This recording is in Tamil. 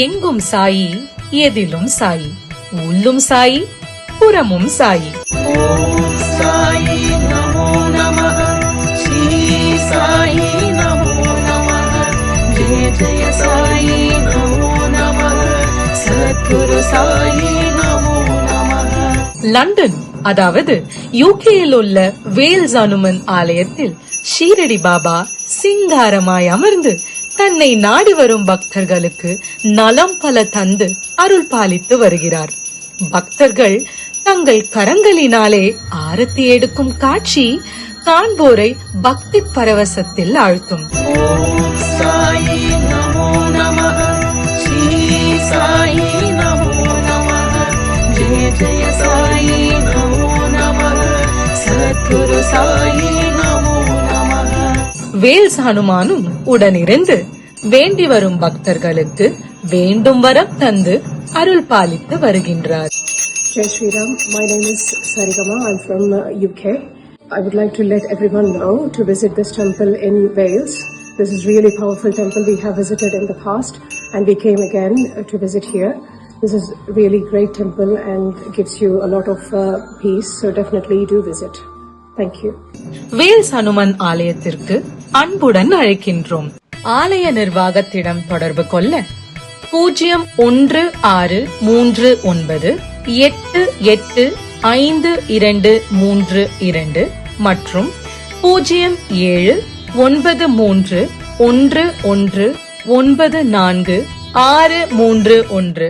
எங்கும் சாயி, எதிலும் சாயி, உள்ளும் சாயி, புறமும் சாயி. ஓம் சாயி நமோ நமः, ஸ்ரீ சாயி நமோ நமः, ஜெய ஜெய சாயி நமோ நமः, சத்குரு சாயி நமோ நமः. லண்டன், அதாவது யூகேயில் உள்ள வேல்ஸ் அனுமன் ஆலயத்தில் ஷீரடி பாபா சிங்காரமாய் அமர்ந்து தன்னை நாடி வரும் பக்தர்களுக்கு நலம் பல தந்து அருள் பாலித்து வருகிறார். பக்தர்கள் தங்கள் கரங்களினாலே ஆரத்தி எடுக்கும் காட்சி காண்போரை பக்தி பரவசத்தில் ஆழ்த்தும். ஓம் சாயி நமோ நமः, ஸ்ரீ சாயி நமோ நமः, ஜெய ஜெய சாயி நமோ நமः, சத்குரு சாயி நமோ நமः. வேல்ஸ் ஹனுமானும் உடனிருந்து வேண்டி வரும் பக்தர்களுக்கு வேண்டும் வரம் தந்து அருள் பாலித்து வருகின்றார். Jai Shri Ram. My name is Sarigama. I'm from UK. I would like to let everyone know to visit this temple in Wales. This is really powerful temple. We have visited in the past and we came again to visit here. This is really great temple and gives you a lot of peace. So definitely do visit. Thank you. Vels Hanuman ஆலயத்திற்கு அன்புடன் அழைக்கின்றோம். ஆலய நிர்வாகத்திடம் தொடர்பு கொள்ள 0160368522 மற்றும் 07931194 631